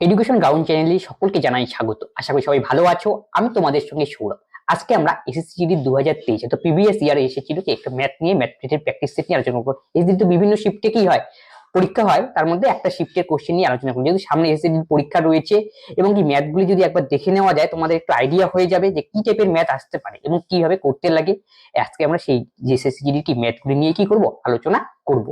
Education ground চ্যানেলে সকলকে জানাই স্বাগত। আশা করি সবাই ভালো আছো। আমি তোমাদের সঙ্গে সৌরভ। আজকে আমরা এসএসসি জিডি 2023 অর্থাৎ প্রিভিয়াস ইয়ারে এসেছিল যে একটা ম্যাথ নিয়ে ম্যাথ প্র্যাকটিস সেট নিয়ে আলোচনা করবো। এসএসসি তো বিভিন্ন শিফটে কি হয়, পরীক্ষা হয়, তার মধ্যে একটা শিফটের কোশ্চেন নিয়ে আলোচনা করবো। যেহেতু সামনে এসএসসি পরীক্ষা রয়েছে এবং কি ম্যাথগুলি যদি একবার দেখে নেওয়া যায় তোমাদের একটু আইডিয়া হয়ে যাবে যে কি টাইপের ম্যাথ আসতে পারে এবং কিভাবে করতে লাগে। আজকে আমরা সেই এসএসসি জিডি কি ম্যাথগুলি নিয়ে কি করব, আলোচনা করব।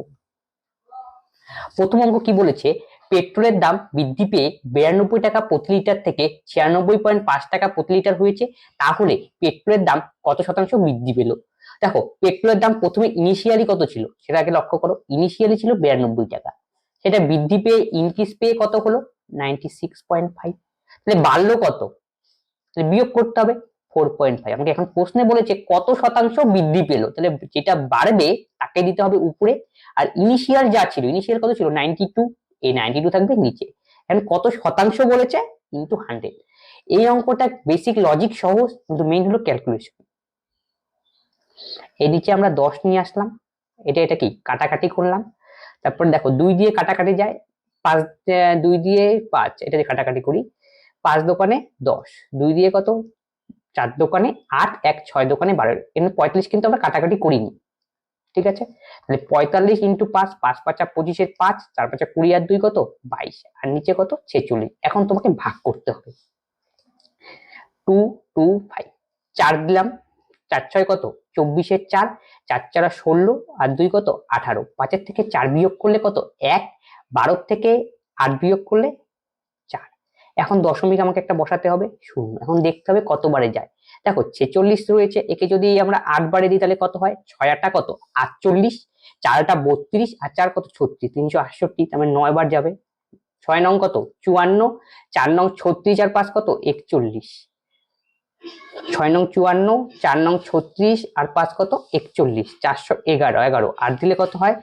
প্রথম অঙ্ক কি বলেছে, পেট্রোলের দাম বৃদ্ধি পেয়ে 92 টাকা প্রতি লিটার থেকে 96.5 টাকা প্রতি লিটার হয়েছে, তাহলে পেট্রোলের দাম কত শতাংশ বৃদ্ধি পেল? দেখো, পেট্রোলের দাম প্রথমে ইনিশিয়ালি কত ছিল সেটা আগে লক্ষ্য করো। ইনিশিয়ালি ছিল 92 টাকা, সেটা বৃদ্ধি পেয়ে ইনক্রিজ পেয়ে কত হলো 96.5। তাহলে বাড়লো কত, তাহলে বিয়োগ করতে হবে 4.5। আমাকে এখন প্রশ্নে বলেছে কত শতাংশ বৃদ্ধি পেল, তাহলে যেটা বাড়বে তাকে দিতে হবে উপরে। আর ইনিশিয়াল যা ছিল, ইনিশিয়াল কত ছিল 92, এই 92 থাকবে নিচে। এখন কত শতাংশ বলেছে ইনটু 100। এই অঙ্কটা বেসিক লজিক সহজ, কিন্তু মেইন হলো ক্যালকুলেশন। এই নিচে আমরা 10 নিয়ে আসলাম, এটা কি কাটাকাটি করলাম। তারপর দেখো 2 দিয়ে কাটাকাটি যায়, 5 2 দিয়ে 5, এটা দিয়ে কাটাকাটি করি। 5 দোকানে 10, 2 দিয়ে কত 4 দোকানে 8, 1 6 দোকানে 12। এখানে 45 কিন্তু আমরা কাটাকাটি করিনি, ঠিক আছে। তাহলে 45 ইন্টু 5, 5 5 25 5, 4 5 20 আর 2 কত 22, আর নিচে কত 46। এখন তোমাকে ভাগ করতে হবে। 2 2 5, 4 দিলাম, 4 6 কত 24 এর 4, 4 4 16 আর 2 কত 18। 5 এর থেকে 4 বিয়োগ করলে কত 1, 12 থেকে 8 বিয়োগ করলে 4। এখন দশমিক আমাকে একটা বসাতে হবে 0। এখন দেখতে হবে কতবারে যায়। দেখো 46 রয়েছে, একে যদি আমরা 8 বারে দিই তাহলে কত হয়, 6 8 কত 48, 4 32 আর 4 কত 36, 368। তার মানে 9 বার যাবে। 6 নং কত 54, 4 নং 36 আর 5 কত 41। 6 নং 54, 4 নং 36 আর 5 কত 41, 411। 11 8 দিলে কত হয়,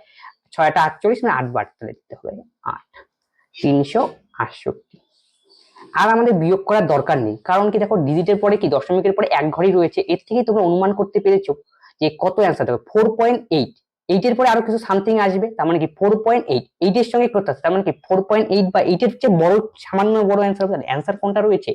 6 8 48, মানে 8 বার তাহলে দিতে হবে 8, 368। আর আমাদের বিয়োগ করার দরকার নেই, কারণ কি দেখো ডিজিটের পরে কি দশমিকের পরে এক ঘরই রয়েছে। এর থেকে তোমরা অনুমান করতে পেরেছো যে কত অ্যান্সার দেবে। 4.8, 8 এর পরে আরো কিছু সামথিং আসবে, তার মানে কি 4.8, 8 এর সঙ্গে করতে আসছে, তার মানে কি 4.8 বা 8 এর চেয়ে বড়, সামান্য বড় অ্যান্সার হবে। অ্যান্সার কোনটা রয়েছে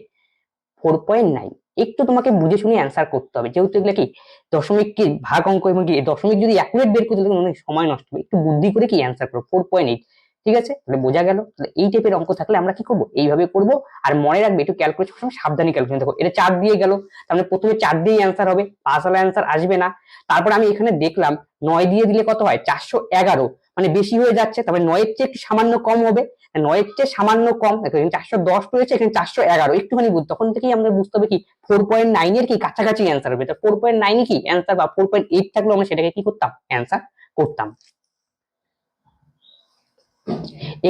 4.9। একটু তোমাকে বুঝে শুনে অ্যান্সার করতে হবে, যেহেতু এগুলো কি দশমিক কি ভাগ অঙ্ক, এবং কি দশমিক যদি অ্যাকুরেট বের করতে গেলে অনেক সময় নষ্ট হবে। একটু বুদ্ধি করে কি অ্যান্সার করো 4.8, ঠিক আছে। তাহলে বোঝা গেল। তাহলে এই টাইপের অঙ্ক থাকলে আমরা কি করব, এইভাবে করব। আর মনে রাখবে একটু ক্যালকুলেশন সময় সাবধানে ক্যালকুলেশন। দেখো এটা 4 দিয়ে গেল, তাহলে প্রথমে 4 দিয়ে অ্যান্সার হবে, 5 ওয়ালা অ্যান্সার আসবে না। তারপর আমি এখানে দেখলাম 9 দিয়ে দিলে কত হয় 411, মানে বেশি হয়ে যাচ্ছে, তারপরে 9 এর চেয়ে একটু সামান্য কম হবে, 9 এর চেয়ে সামান্য কম। দেখো এখানে 410 রয়েছে, এখানে 411, একটুখানি তখন থেকেই আমাদের বুঝতে হবে কি 4.9 এর কি কাছাকাছি অ্যান্সার হবে। তো 4.9 কি অ্যান্সার, বা 4.8 থাকলে আমরা সেটাকে কি করতাম, অ্যান্সার করতাম।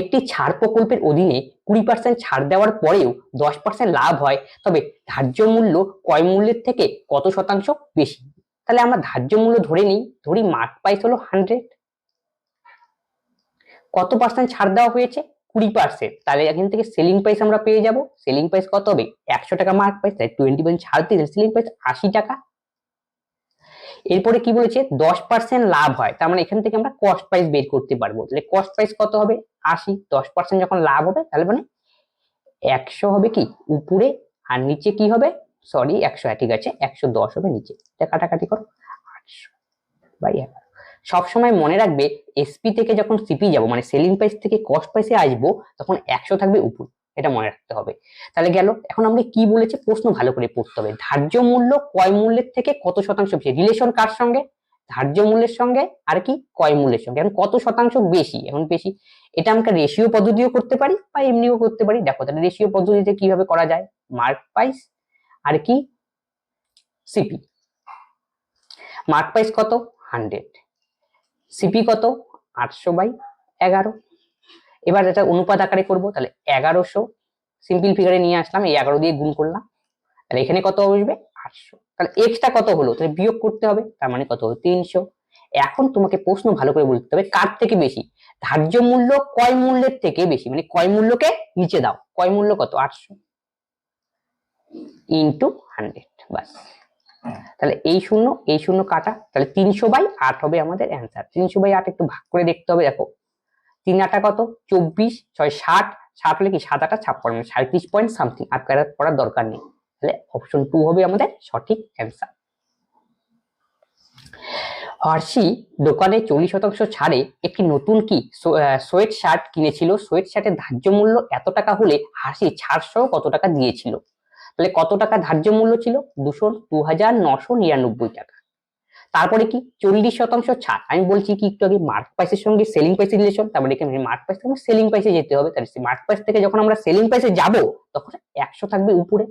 একটি ছাড় প্রকল্পের অধীনে 20% ছাড় দেওয়ার পরেও 10% লাভ হয়, তবে ধার্য মূল্য ক্রয় মূল্যের থেকে কত শতাংশ বেশি? তাহলে আমরা ধার্য মূল্য ধরে নিই, ধরি মার্ক প্রাইস হলো 100, কত পার্সেন্ট ছাড় দেওয়া হয়েছে 20%, তাহলে এখান থেকে সেলিং প্রাইস আমরা পেয়ে যাব। সেলিং প্রাইস কত হবে 100 টাকা মার্ক প্রাইস, তাই 20% ছাড় দিয়ে সেলিং প্রাইস 80 টাকা। এরপরে কি বলেছে 10% লাভ হয়, তার মানে এখান থেকে আমরা কস্ট প্রাইস বের করতে পারবো। তাহলে কস্ট প্রাইস কত হবে 80, 10% যখন লাভ হবে তাহলে মানে 100 হবে কি উপরে, আর নিচে কি হবে, সরি 100, ঠিক আছে 110 হবে নিচে। এটা কাটাকাটি করো 800/11। সবসময় মনে রাখবে এসপি থেকে যখন সিপি যাব, মানে সেলিং প্রাইস থেকে কস্ট প্রাইসে আসবো, তখন 100 থাকবে উপর, এটা মনে রাখতে হবে। তাহলে গেল। এখন আমরা কি বলেছে প্রশ্ন ভালো করে পড়তে হবে। ধার্য মূল্য ক্রয় মূল্যের থেকে কত শতাংশ বেশি, রিলেশন কার সঙ্গে, ধার্য মূল্যের সঙ্গে আর কি ক্রয় মূল্যের সঙ্গে। এখন কত শতাংশ বেশি, এখন বেশি, এটা আমরা রেশিও পদ্ধতিও করতে পারি বা এমনিও করতে পারি। দেখো তাহলে রেশিও পদ্ধতিতে কিভাবে করা যায়, মার্ক প্রাইস আর কি সিপি। মার্ক প্রাইস কত 100, সিপি কত 800/11। এবার এটা অনুপাত আকারে করব, তাহলে 1100 সিম্পল ফিগারে নিয়ে আসলাম, এই 11 দিয়ে গুণ করলাম, তাহলে এখানে কত আসবে 800। তাহলে এক্সটা কত হলো, তাহলে বিয়োগ করতে হবে, তার মানে কত হলো 300। এখন তোমাকে প্রশ্ন ভালো করে বলতে হবে কার থেকে বেশি, ধার্য মূল্য ক্রয় মূল্যের থেকে বেশি, মানে ক্রয় মূল্যকে নিচে দাও। ক্রয় মূল্য কত 800 ইন্টু 100, বাস। তাহলে এই শূন্য কাটা, তাহলে 300/8 হবে আমাদের অ্যান্সার। 300/8 একটু ভাগ করে দেখতে হবে। দেখো 3 8 কত 24, 6 60, 60 হলে কি 7 8 56, 37 পয়েন্ট সামথিং। আর পড়ার দরকার নেই। তাহলে অপশন 2 হবে আমাদের সঠিক অ্যান্সার। হার্শি দোকানে 40% ছাড়ে একটি নতুন কি সোয়েট শার্ট কিনেছিল। সোয়েট শার্টের ধার্য মূল্য এত টাকা হলে হার্শি ছাড় সহ কত টাকা দিয়েছিল? তাহলে কত টাকা ধার্য মূল্য ছিল? 2999 টাকা। তারপরে কি 40% ছাড়। আমি বলছি কি একটু আগে মার্ক প্রাইসের সঙ্গে সেলিং প্রাইসের রিলেশন, তারপরে এখানে মার্ক প্রাইস থেকে সেলিং প্রাইসে যেতে হবে। তাহলে মার্ক প্রাইস থেকে যখন আমরা সেলিং প্রাইসে যাব তখন 100 থাকবে উপরে।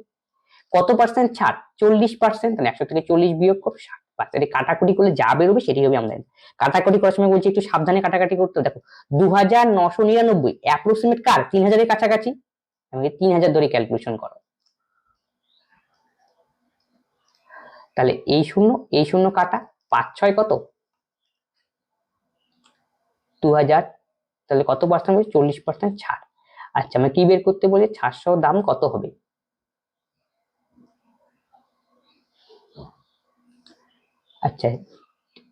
কত পার্সেন্ট ছাড়? 40%। তাহলে 100 থেকে 40 বিয়োগ করো 60। বাচ্চাটি কাটাকুটি করলে যা বেরোবে সেটি হবে আমাদের। কাটাকুটি করার সময় বলছি একটু সাবধানে কাটাকাটি করতে। দেখো 2999 অ্যাপ্রক্সিমেট কার 3000 এর কাছাকাছি, আমাকে 3000 ধরে ক্যালকুলেশন করো। তাহলে এই শূন্য কাটা 5 6 কত 2000। তাহলে কত পার্সেন্ট হবে? 40% ছাড়। আচ্ছা আমি কি বের করতে বলি? ছাড় সহ দাম কত হবে? আচ্ছা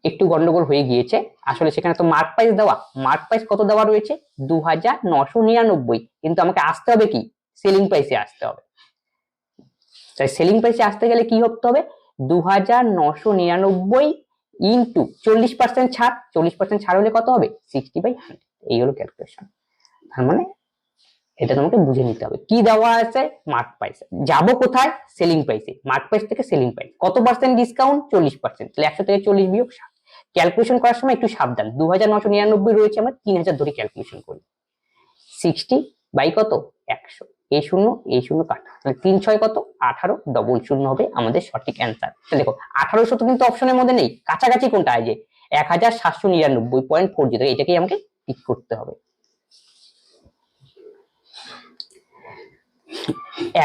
একটু গন্ডগোল হয়ে গিয়েছে, আসলে সেখানে তো মার্ক প্রাইস দেওয়া, মার্ক প্রাইস কত দেওয়া রয়েছে? 2999, কিন্তু আমাকে আসতে হবে কি সেলিং প্রাইসে আসতে হবে। তাই সেলিং প্রাইসে আসতে গেলে কি করতে হবে? 2999 ইন্টু 40% ছাড়। 40% ছাড় হলে কত হবে? 60/100। এই হলো ক্যালকুলেশন। তার মানে এটা তোমাকে বুঝে নিতে হবে কি দেওয়া আছে। মার্ক প্রাইস যাব কোথায়? সেলিং প্রাইসে। মার্ক প্রাইস থেকে সেলিং প্রাইস কত পার্সেন্ট ডিসকাউন্ট? 40%। তাহলে 100 থেকে 40 বিয়োগ 60। ক্যালকুলেশন করার সময় একটু সাবধান। 2999 রয়েছে, আমরা 3000 ধরে ক্যালকুলেশন করি। 60 বাই কত 100। এই শূন্য কাটা। তাহলে 3 6 কত 18, ডবল শূন্য হবে আমাদের সঠিক অ্যান্সার। দেখো 1800 তো কিন্তু অপশনের মধ্যে নেই, কাছাকাছি কোনটা আছে? 1799.40। এটাকেই আমাকে টিক করতে হবে।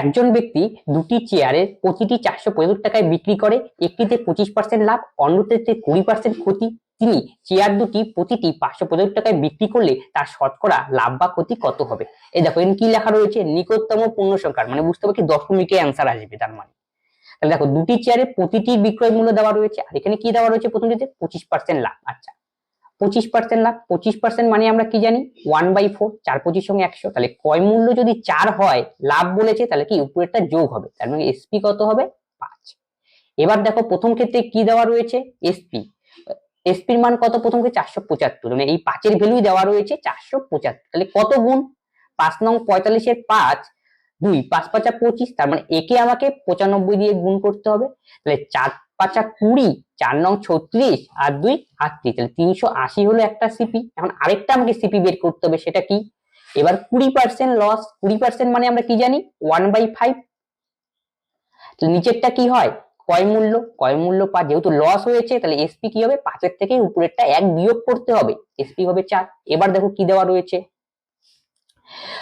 একজন ব্যক্তি দুটি চেয়ারের প্রতিটি 475 টাকায় বিক্রি করে, একটিতে 25% লাভ, অন্যটিতে 20% ক্ষতি। তিনি চেয়ার দুটি প্রতিটি 575 টাকায় বিক্রি করলে তার শতকরা লাভ বা ক্ষতি কত হবে? এই দেখো এখানে কি লেখা রয়েছে? নিকটতম পূর্ণ সংখ্যা, মানে বুঝতে পারছি দশমিকে অ্যান্সার আসবে তার মানে। তাহলে দেখো দুটি চেয়ারের প্রতিটি বিক্রয় মূল্য দেওয়া রয়েছে, আর এখানে কি দেওয়া রয়েছে? প্রথমটিতে 25% লাভ। আচ্ছা 25% লাভ, 25% মানে আমরা কি জানি? 1/4, 4 25 সঙ্গে 100। তাহলে ক্রয় মূল্য যদি 4 হয়, লাভ বলেছে, তাহলে কি উপরেরটা যোগ হবে, তার মানে এসপি কত হবে? 5। এবার দেখো প্রথম ক্ষেত্রে কি দেওয়া রয়েছে? এসপি। এসপির মান কত? প্রথম ক্ষেত্রে 475, মানে এই 5 এর ভ্যালুই দেওয়া রয়েছে 475। তাহলে কত গুণ? 5 নং 45 এর 5 2, 5 5 25, তার মানে একে আমাকে 95 দিয়ে গুণ করতে হবে। তাহলে 4 5 20, 4 নং 36 আর 2 38, তাহলে 380 হলো একটা সিপি। এখন আরেকটা আমাকে সিপি বের করতে হবে, সেটা কি? এবার 20% লস। 20% মানে আমরা কি জানি? 1/5। তাহলে নিচেরটা কি হয়? ক্রয় মূল্য। ক্রয় মূল্য 5, যেহেতু লস হয়েছে তাহলে এসপি কি হবে? 5 এর থেকে উপরেরটা 1 বিয়োগ করতে হবে, এসপি হবে 4। এবার দেখো কি দেওয়া রয়েছে।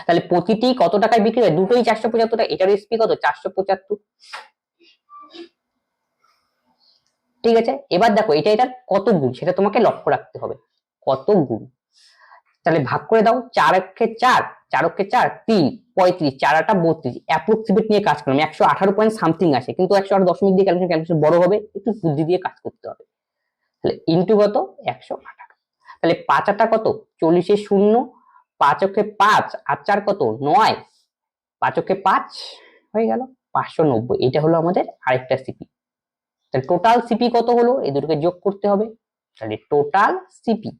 তাহলে প্রতিটি কত টাকায় বিক্রি হয়? দুটোই 475 টাকা, এটার এসপি কত? 475। ঠিক আছে, এবার দেখো এটার কত গুণ সেটা তোমাকে লক্ষ্য রাখতে হবে, কত গুণ। তাহলে ভাগ করে দাও, 4 একে 4, 4 একে 4 3, 35, 4 8 32, অ্যাপ্রক্সিমেট নিয়ে কাজ করলাম। 118 পয়েন্ট সামথিং আসে, কিন্তু 108 দশমিক দিয়ে ক্যালকুলেশন বড় হবে, একটু বুদ্ধি দিয়ে কাজ করতে হবে। তাহলে ইনটু কত? 118। তাহলে 5 8 কত? 40 এর 0, 5 একে 5 আর 4 কত? 9, 5 একে 5 হয়ে গেল 590। এটা হলো আমাদের আরেকটা সিপি। তাহলে টোটাল সিপি কত হলো? এই দুটোকে যোগ করতে হবে। তাহলে টোটাল সিপি,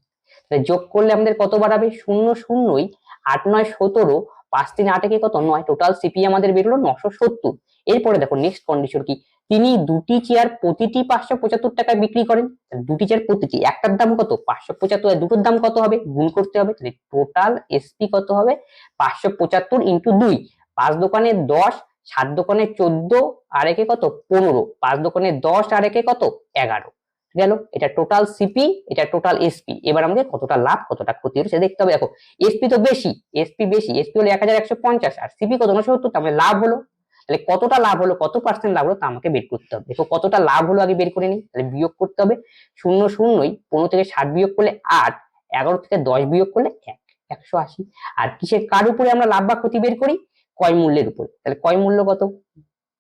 তাহলে যোগ করলে আমাদের কত বাড়াবে? 0 0, 8 9 17, 5 3 8 একে কত? 9। টোটাল সিপি আমাদের বেরোলো 970। এরপরে দেখো নেক্সট কন্ডিশন কি? তিনি দুটি চেয়ার প্রতিটি 575 টাকায় বিক্রি করেন। দুটি চেয়ার প্রতিটি, একটার দাম কত? 575, আর দুটোর দাম কত হবে? গুণ করতে হবে। তাহলে টোটাল এসপি কত হবে? 575 ইন্টু 2, 5 দোকানে 10, 7 দোকানে 14, আর একে কত? 15, 5 দোকানে 10 আর একে কত? 11 গেল। এটা টোটাল সিপি, এটা টোটাল এসপি। এবার আমাদের কতটা লাভ কতটা ক্ষতি হলো সেটা দেখতে হবে। দেখো এসপি তো বেশি, এসপি বেশি, এসপি হলো 1150, আর সিপি কত? 970, তার মানে লাভ হলো। তাহলে কতটা লাভ হলো, কত পার্সেন্ট লাভ হলো তা আমাকে বের করতে হবে। দেখো কতটা লাভ হলো আগে বের করে নিই। তাহলে বিয়োগ করতে হবে। 0 0, 15 থেকে 60 বিয়োগ করলে 8, 11 থেকে 10 বিয়োগ করলে 1, 180। আর কিসের কার উপরে আমরা লাভ বা ক্ষতি বের করি? ক্রয় মূল্যের উপরে। তাহলে ক্রয় মূল্য কত?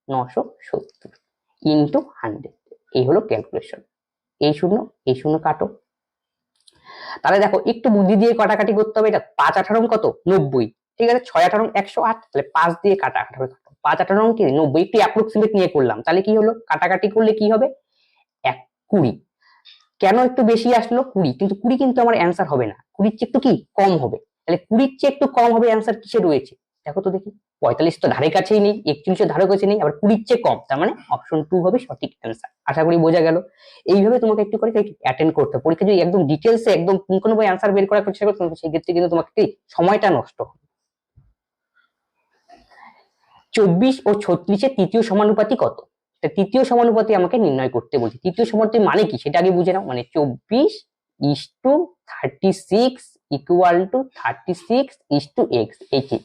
970 ইন্টু 100। এই হলো ক্যালকুলেশন। এই শূন্য কাটো। তাহলে দেখো একটু বুদ্ধি দিয়ে কাটাকাটি করতে হবে। এটা 5 18 কত? 90, ঠিক আছে, 6 8 108, তাহলে 5 দিয়ে কাটাকাটি হবে, 5 8 কি 90, একটু অ্যাপ্রক্সিমেট নিয়ে করলাম, তাহলে কি হলো কাটাকাটি করলে কি হবে 20। কেন একটু বেশি আসলো 20, কিন্তু 20 কিন্তু আমার অ্যান্সার হবে না, 20 চেয়ে একটু কি কম হবে, তাহলে 20 চেয়ে একটু কম হবে অ্যান্সার কিসে রয়েছে দেখো তো দেখি, 45 তো ধারে কাছেই নেই, 41 ধারে কাছে নেই, আবার 20 চেয়ে কম, তার মানে অপশন 2 হবে সঠিক অ্যান্সার। আশা করি বোঝা গেল। এইভাবে তোমাকে একটু করে অ্যাটেন্ড করতে হবে, পরীক্ষা যদি একদম ডিটেলসে একদম পুঙ্খানুপুঙ্খ অ্যান্সার বের করার চেষ্টা করো সেই ক্ষেত্রে কিন্তু তোমাকে কি সময়টা নষ্ট হবে। 24 ও 36 তৃতীয় সমানুপাতি কত? তৃতীয় সমানুপাতি আমাকে নির্ণয় করতে বলছি, তৃতীয় সমানুপাতি মানে কি সেটা আগে বুঝে নাও। মানে 24:36 ইকুয়াল টু 36:x। এই যে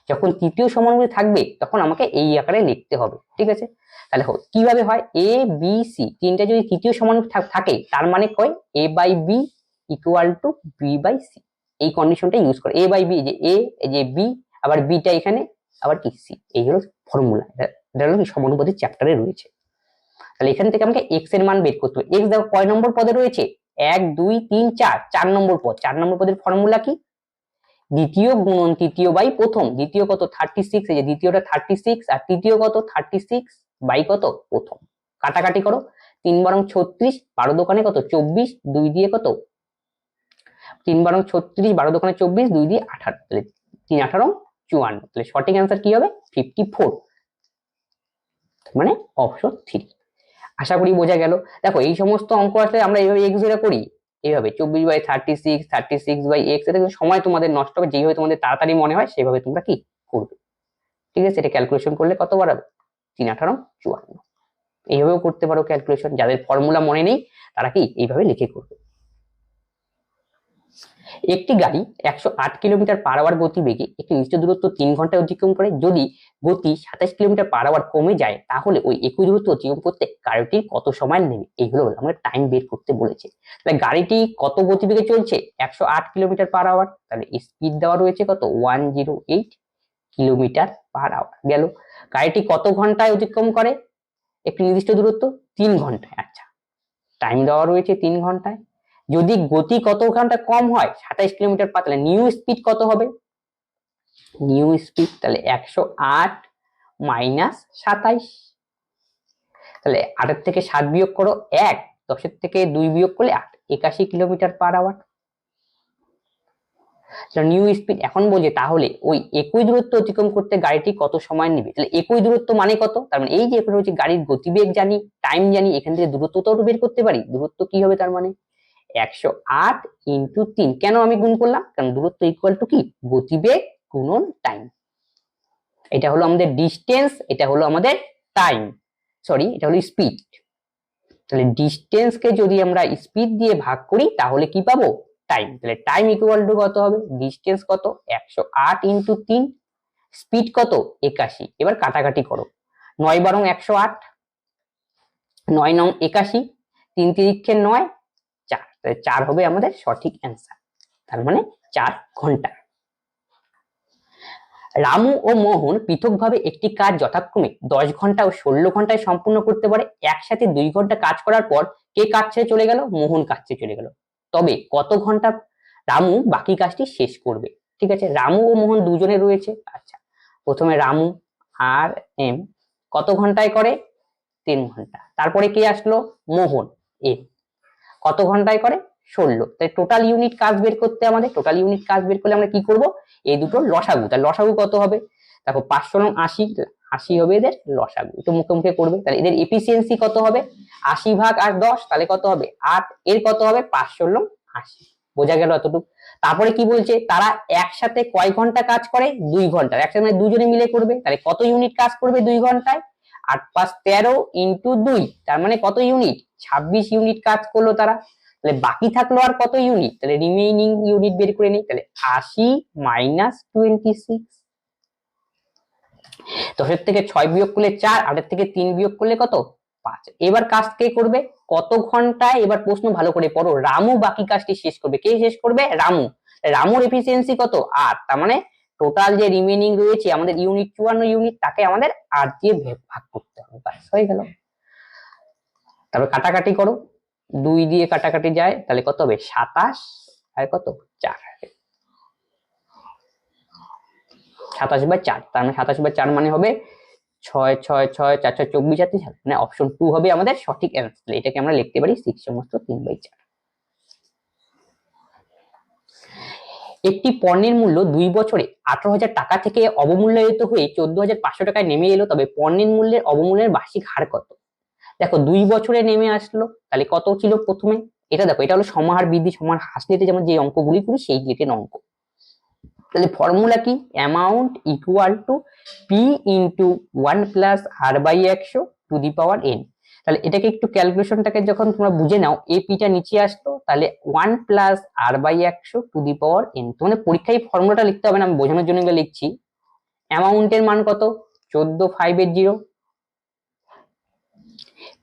যখন তৃতীয় সমানুপাতি থাকবে তখন আমাকে এই আকারে লিখতে হবে, ঠিক আছে। তাহলে কিভাবে হয়, a b c তিনটা যদি তৃতীয় সমানুপাতি থাকে তার মানে কয় a by b equal to b by c, এই কন্ডিশনটা ইউজ করে। a বাই b, যে a এই যে b, আবার b টা এখানে, আবার কি c, এই হলো ফর্মুলা। এটা হলো কি সমানুপাতির চ্যাপ্টারে রয়েছে। তাহলে এখান থেকে আমাকে x এর মান বের করতে হবে। x দেখো কয় নম্বর পদে রয়েছে, 1 2 3 4, 4 নম্বর পদ। 4 নম্বর পদের ফর্মুলা কি, দ্বিতীয় গুণন তৃতীয় বাই প্রথম। দ্বিতীয় কত 36, এই যে দ্বিতীয়টা 36, আর তৃতীয় কত 36 বাই কত প্রথম। কাটাকাটি করো, 3 বারং 36, 12 দোকানে কত 24, 2 দিয়ে কত 3 বারং 36, 12 দোকানে 24, 2 দিয়ে 18, তাহলে 3 18 54, তাহলে সঠিক অ্যান্সার কি হবে 54, মানে অপশন 3। আশা করি বোঝা গেল। দেখো এই সমস্ত অঙ্ক আসলে আমরা এইভাবে এক্স ধরে করি, এইভাবে 24/36, 36/x, এটা কিন্তু সময় তোমাদের নষ্ট হবে, যেভাবে তোমাদের তাড়াতাড়ি মনে হয় সেভাবে তোমরা কি করবে, ঠিক আছে। এটা ক্যালকুলেশন করলে কত বাড়াবে 3 18 54, এইভাবেও করতে পারো ক্যালকুলেশন। যাদের ফর্মুলা মনে নেই তারা কি এইভাবে লিখে করবে। একটি গাড়ি 108 কিলোমিটার পার আওয়ার গতিবেগে একটি নির্দিষ্ট দূরত্ব 3 ঘন্টায় অতিক্রম করে। যদি গতি 27 কিলোমিটার পার আওয়ার কমে যায় তাহলে ওই একই দূরত্ব অতিক্রম করতে গাড়িটি কত সময় নেবে, এইগুলো আমরা টাইম বের করতে বলেছে। তাহলে গাড়িটি কত গতিবেগে চলছে 108 কিলোমিটার পার আওয়ার, তাহলে স্পিড দেওয়া রয়েছে কত 108 কিলোমিটার পার আওয়ার। গেল, গাড়িটি কত ঘন্টায় অতিক্রম করে একটি নির্দিষ্ট দূরত্ব 3 ঘন্টায়। আচ্ছা, টাইম দেওয়া রয়েছে 3 ঘন্টায়। যদি গতি কত ঘন্টা কম হয় 27 কিলোমিটার পার, তাহলে নিউ স্পিড কত হবে, নিউ স্পিড তাহলে 108 মাইনাস 27, তাহলে 8 এর থেকে 7 বিয়োগ করো 1, 10 এর থেকে 2 বিয়োগ করলে 8, 81 kilometre per hour. New speed এখন বলছে তাহলে ওই একই দূরত্ব অতিক্রম করতে গাড়িটি কত সময় নেবে। তাহলে একই দূরত্ব মানে কত, তার মানে এই যে এখানে হচ্ছে গাড়ির গতিবেগ জানি, টাইম জানি, এখান থেকে দূরত্বটাও বের করতে পারি। দূরত্ব কি হবে তার মানে 108 ইন্টু 3, কেন আমি গুণ করলাম, কারণ দূরত্ব ইকুয়াল টু কি গতিবেগ গুণন টাইম। এটা হলো আমাদের ডিস্টেন্স, এটা হলো আমাদের টাইম, সরি এটা হলো স্পিড। তাহলে ডিস্টেন্স কে যদি আমরা স্পিড দিয়ে ভাগ করি তাহলে কি পাবো টাইম। তাহলে টাইম ইকুয়াল টু কত হবে, ডিস্টেন্স কত 108 ইন্টু 3, স্পিড কত 81। এবার কাটাকাটি করো, 9 বারং 108, 9 নং 81, 3 তিরিক্ষে 9, 4, তাহলে 4 হবে আমাদের সঠিক অ্যান্সার, তার মানে 4 ঘন্টা। রামু ও মোহন পৃথকভাবে একটি কাজ যথাক্রমে 10 ঘন্টা ও 16 ঘন্টায় সম্পূর্ণ করতে পারে। একসাথে 2 ঘন্টা কাজ করার পর কে কাজ ছেড়ে চলে গেল, মোহন কাজ ছেড়ে চলে গেল। তবে কত ঘন্টা রামু বাকি কাজটি শেষ করবে। ঠিক আছে, রামু ও মোহন দুজনে রয়েছে। আচ্ছা, প্রথমে রামু আর এম কত ঘন্টায় করে 3 ঘন্টা, তারপরে কে আসলো মোহন এম কত ঘন্টায় করে 16, তাই টোটাল ইউনিট কাজ বের করতে আমাদের, টোটাল ইউনিট কাজ বের করলে আমরা কি করব, এই দুটো লসাগু। তাহলে লসাগু কত হবে, দেখো 500 নং 80, 80 হবে এদের লসাগু, একটু মুখে মুখে করবে। তাহলে এদের এফিসিয়েন্সি কত হবে 80 ভাগ 8 10, তাহলে কত হবে 8, এর কত হবে 500 নং 80। বোঝা গেল এতটুকু। তারপরে কি বলছে, তারা একসাথে কয় ঘন্টা কাজ করে 2 ঘন্টা, একসাথে মানে দুজনে মিলে করবে। তাহলে কত ইউনিট কাজ করবে 2 ঘন্টায়, 8 5 13 ইন্টু 2, তার মানে কত ইউনিট 26 ইউনিট কাজ করলো তারা। তাহলে বাকি থাকলো আর কত ইউনিট, তাহলে রিমেইনিং ইউনিট বের করে নিই। তাহলে 80 মাইনাস 26, 10 এর থেকে 6 বিয়োগ করলে 4, 8 এর থেকে 3 বিয়োগ করলে কত 5। এবার কাজ কে করবে কত ঘন্টায়, এবার প্রশ্ন ভালো করে পড়ো। রামু বাকি কাজটি শেষ করবে, কে শেষ করবে রামু। রামুর এফিসিয়েন্সি কত 8, তার মানে টোটাল যে রিমেইনিং রয়েছে আমাদের ইউনিট 54 ইউনিট, তাকে আমাদের 8 দিয়ে ভাগ করতে হবে, ব্যাস হয়ে গেল। তারপর কাটাকাটি করো, 2 দিয়ে কাটাকাটি যায়, তাহলে কত হবে 27 আর কত 4। 27/4, তার মানে 27/4 মানে হবে 6 6 6 4 6 24 আর 3, মানে অপশন 2 হবে আমাদের সঠিক অ্যান্সার। এটাকে আমরা লিখতে পারি 6 সমস্ত 3/4। একটি পণ্যের মূল্য 2 বছরে 18,000 টাকা থেকে অবমূল্যায়িত হয়ে 14,500 টাকায় নেমে এলো, তবে পণ্যের মূল্যের অবমূল্যের বার্ষিক হার কত? দেখো 2 বছরে নেমে আসলো, তাহলে কত ছিল প্রথমে? এটা দেখো, এটা হলো সমাহার বৃদ্ধি সমাহার হ্রাস নিতে যেমন যে অঙ্কগুলি করি সেই রিলেটেড অঙ্ক। তাহলে ফর্মুলা কি? Amount equal to P into 1 plus R by 100 to the power n. তাহলে এটাকে একটু ক্যালকুলেশনটাকে যখন তোমরা বুঝে নাও, এই পিটা নিচে আসলো, তাহলে 1 plus R by 100 to the power n. তোমাদের পরীক্ষায় ফর্মুলাটা লিখতে হবে না, আমি বোঝানোর জন্য এগুলো লিখছি। অ্যামাউন্টের মান কত? 14,580।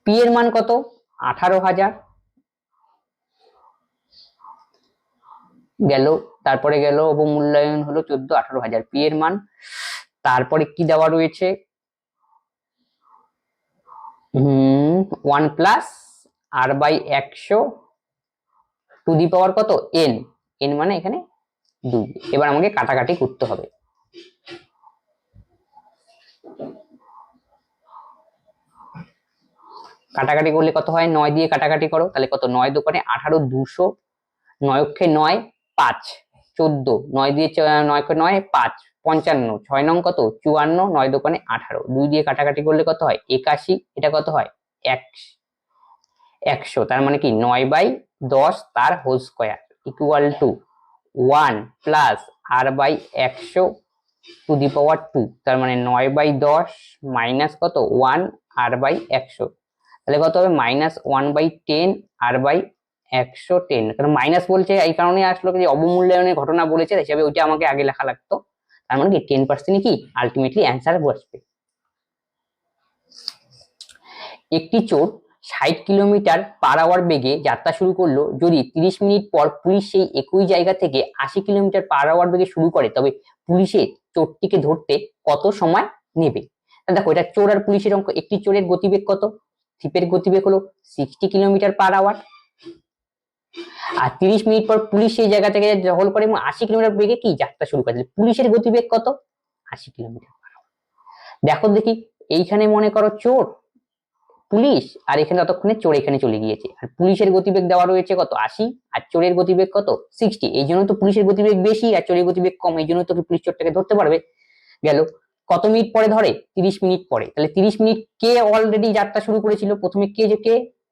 পি এর মান কত? 18,000 গেল। তারপরে গেল অবমূল্যায়ন হলো 18,000 পি এর মান। তারপরে কি দেওয়া রয়েছে? 1 plus R by 100 to the power কত? এন। এন মানে এখানে 2। এবার আমাকে কাটাকাটি করতে হবে। কাটাকাটি করলে কত হয়? 9 দিয়ে কাটাকাটি করো, তাহলে কত? 9 দোকানে 18, 200, 9 অক্ষে 9, 5, 14, 9 দিয়ে 9 কে 9, 5, 55, 6 নং কত? 54, 9 দোকানে 18, 2 দিয়ে কাটাকাটি করলে কত হয়? 81, এটা কত হয়? 100, তার মানে কি 9/10 তার whole square equal to 1 plus R by 100 to the power 2, তার মানে 9/10 মাইনাস কত? 1 আর বাই 100, তাহলে কত হবে? -1/10 আর বাই 110। কারণ মাইনাস বলছে এই কারণে আসলো যে অবমূল্যায়নের ঘটনা বলেছে, হিসাবে ওইটা আমাকে আগে লেখা লাগতো। তার মানে কি 10% কি আলটিমেটলি অ্যান্সার বসবে। একটি চোর 60 কিলোমিটার পার আওয়ার বেগে যাত্রা শুরু করলো, যদি 30 মিনিট পর পুলিশ সেই একই জায়গা থেকে 80 কিলোমিটার পার আওয়ার বেগে শুরু করে, তবে পুলিশের চোরটিকে ধরতে কত সময় নেবে? দেখো, এটা চোর আর পুলিশের অঙ্ক। একটি চোরের গতিবেগ কত? থিপের গতিবেগ হলো 60 কিলোমিটার পার আওয়ার, আর 30 মিনিট পর পুলিশ সেই জায়গা থেকে দখল করে এবং 80 কিলোমিটার বেগে কি যাত্রা শুরু করে। পুলিশের গতিবেগ কত? 80 কিলোমিটার পার আওয়ার। দেখো দেখি, এইখানে মনে করো চোর পুলিশ, আর এখানে ততক্ষণে চোর এখানে চলে গিয়েছে, আর পুলিশের গতিবেগ দেওয়া রয়েছে কত? 80, আর চোরের গতিবেগ কত? 60। এই জন্য তো পুলিশের গতিবেগ বেশি আর চোরের গতিবেগ কম, এই জন্য তো পুলিশ চোরটাকে ধরতে পারবে। গেল। কত মিনিট পরে ধরে? 30 মিনিট পরে। তাহলে 30 মিনিট কে অলরেডি যাত্রা শুরু করেছিল? প্রথমে কে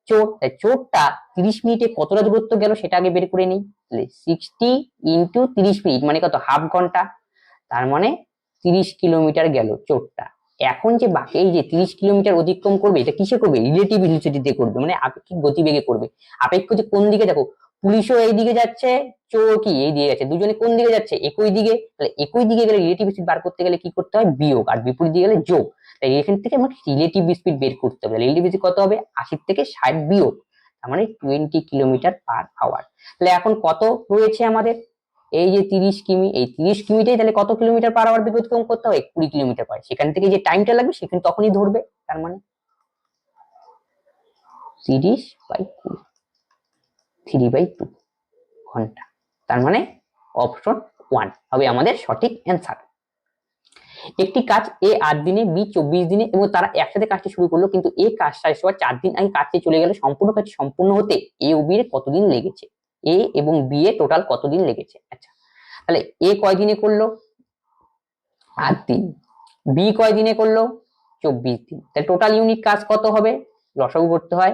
চোর। তাই চোরটা 30 মিনিটে কতটা দূরত্ব গেল সেটা আগে বের করে নিই। তাহলে 60 ইন্টু 30 মিনিট মানে কত? হাফ ঘন্টা, তার মানে 30 কিলোমিটার গেল চোরটা। এখন যে বাকি এই যে 30 কিলোমিটার অতিক্রম করবে, এটা কিসে করবে? রিলেটিভ ভেলোসিটিতে করবে, মানে আপেক্ষিক গতিবেগে করবে। আপেক্ষিক যে কোন দিকে? দেখো, পুলিশও এই দিকে যাচ্ছে, চোর কি এই দিকে যাচ্ছে, দুজনে কোন দিকে যাচ্ছে? একই দিকে। তাহলে একই দিকে গেলে রিলেটিভ স্পিড বার করতে গেলে কি করতে হয়? বিয়োগ, আর বিপরীত দিকে গেলে যোগ। তাই এখান থেকে আমাকে রিলেটিভ স্পিড বের করতে হবে। রিলেটিভ স্পিড কত হবে? 80 থেকে 60 বিয়োগ, তার মানে 20 কিলোমিটার পার আওয়ার। তাহলে এখন কত রয়েছে আমাদের? এই যে 30 কিমি, এই 30 কিমিটাই তাহলে কত কিলোমিটার পার আওয়ার বেগে অতিক্রম করতে হবে? 20 কিলোমিটার পার। সেখান থেকে যে টাইমটা লাগবে সেখানে তখনই ধরবে, তার মানে 30/20, 3/2 ঘন্টা। তার মানে অপশন 1 হবে আমাদের সঠিক অ্যান্সার। একটি কাজ এ 8 দিনে, বি 24 দিনে এবং তারা একসাথে কাজটি শুরু করলো, কিন্তু এ কাজ শেষ হওয়ার 4 দিন আগে কাজটি চলে গেল। সম্পূর্ণ কাজ সম্পূর্ণ হতে এ ও বি এর কতদিন লেগেছে? এ এবং বি এর টোটাল কতদিন লেগেছে? আচ্ছা, তাহলে এ কয় দিনে করলো? 8 দিন। বি কয় দিনে করলো? 24 দিন। তাহলে টোটাল ইউনিট কাজ কত হবে? লসাগু করতে হয়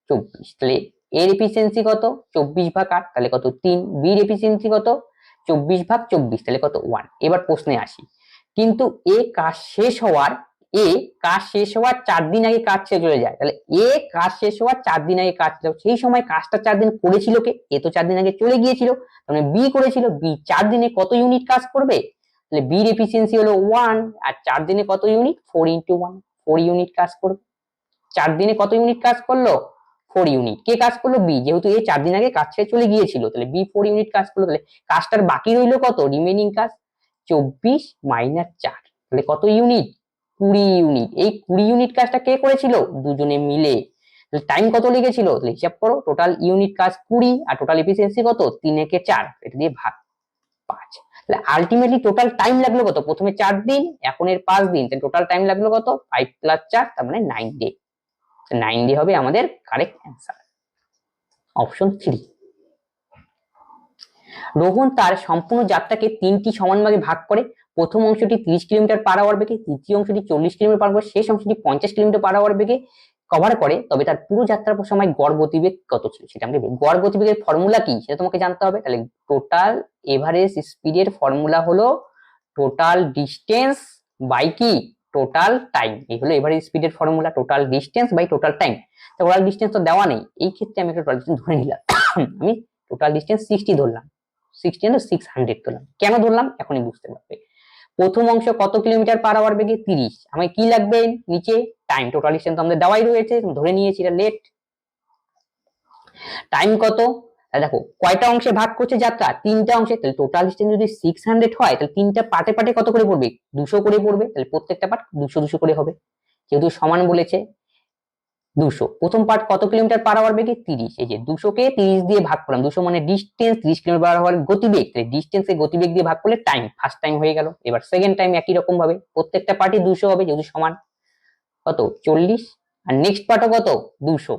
24। তাহলে এর এফিসিয়েন্সি কত? 24/8, তাহলে কত? 3। বির এফিসিয়েন্সি কত? 24/24, তাহলে কত? 1। এবার প্রশ্নে আসি, কিন্তু এ কাজ শেষ হওয়ার 4 দিন আগে কাজ শেষ হয়ে যায়। তাহলে এ কাজ শেষ হওয়ার 4 দিন আগে কাজ ছিল, সেই সময় কাজটা 4 দিন করেছিল কে? এ তো 4 দিন আগে চলে গিয়েছিল, মানে বি করেছিল। বি 4 দিনে কত ইউনিট কাজ করবে? তাহলে বির এফিসিয়েন্সি হলো 1, আর 4 দিনে কত ইউনিট? 4 × 1, 4 ইউনিট কাজ করবে। 4 দিনে কত ইউনিট কাজ করলো? 4 ইউনিট। কে কাজ করলো? বি, যেহেতু এই 4 দিন আগে কাজ ছেড়ে চলে গিয়েছিল, তাহলে বি 4 ইউনিট কাজ করলো। তাহলে কাজটার বাকি রইলো কত? রিমেনিং কাজ 24 - 4, তাহলে কত ইউনিট? 20 ইউনিট। এই 20 ইউনিট কাজটা কে করেছিল? দুজনে মিলে। তাহলে টাইম কত লেগেছিল? তাহলে হিসাব করো, টোটাল ইউনিট কাজ 20 আর টোটাল এফিসিয়েন্সি কত? 3 × 4, এটা দিয়ে ভাগ 5। তাহলে আলটিমেটলি টোটাল টাইম লাগলো কত, প্রথমে 4 দিন, এখন এর 5 দিন, তাহলে টোটাল টাইম লাগলো কত, 5 + 4 তার মানে 9 ডে। 9 ডে হবে আমাদের কারেক্ট অ্যান্সার, অপশন 3। রোহন তার সম্পূর্ণ যাত্রাকে 3টি সমান ভাগে ভাগ করে। প্রথম অংশটি 30 কিলোমিটার/আওয়ার বেগে, দ্বিতীয় অংশটি 40 কিলোমিটার/আওয়ার, শেষ অংশটি 50 কিলোমিটার/আওয়ার বেগে কভার করে, তবে তার পুরো যাত্রার সময় গড় গতিবেগ কত ছিল সেটা আমাকে, গড় গতিবেগের ফর্মুলা কি সেটা তোমাকে জানতে হবে। তাহলে টোটাল এভারেজ স্পিডের ফর্মুলা হলো টোটাল ডিস্টেন্স বাই কি, টোটাল টাইম। এই হলো এভারেজ স্পিডের formula, total distance by total time. Total distance তো দেওয়া নেই, এই ক্ষেত্রে আমি একটা টোটাল ডিস্টেন্স ধরে নিলাম। আমি টোটাল ডিস্টেন্স 60 ধরলাম, 60 না 600 ধরলাম। কেন ধরলাম এখনই বুঝতে পারবে। প্রথম অংশ কত কিলোমিটার/আওয়ার বেগে, 30। আমায় কি লাগবে নিচে, টাইম। টোটাল ডিস্টেন্স আমাদের দেওয়াই রয়েছে, ধরে নিয়েছি এটা লেট। টাইম কত, দেখো কয়টা অংশে ভাগ করছে যাত্রা, 3টা অংশে। তাহলে টোটাল ডিস্টেন্স যদি 600 হয়, তাহলে 3টা পার্টে পার্টে কত করে পড়বে, 200 করে পড়বে। তাহলে প্রত্যেকটা পার্ট 200 200 করে হবে, যেহেতু সমান বলেছে 200। প্রথম পার্ট কত কিলোমিটার/আওয়ার বেগে, 30। এই যে 200 কে 30 দিয়ে ভাগ করলাম, 200 মানে ডিস্টেন্স, 30 কিলোমিটার/আওয়ার গতিবেগ, তাহলে ডিস্টেন্সে গতিবেগ দিয়ে ভাগ করলে টাইম, ফার্স্ট টাইম হয়ে গেল। এবার সেকেন্ড টাইম একই রকম ভাবে প্রত্যেকটা পার্টই 200 হবে, যেহেতু সমান, কত 40, আর নেক্সট পার্টও কত 200,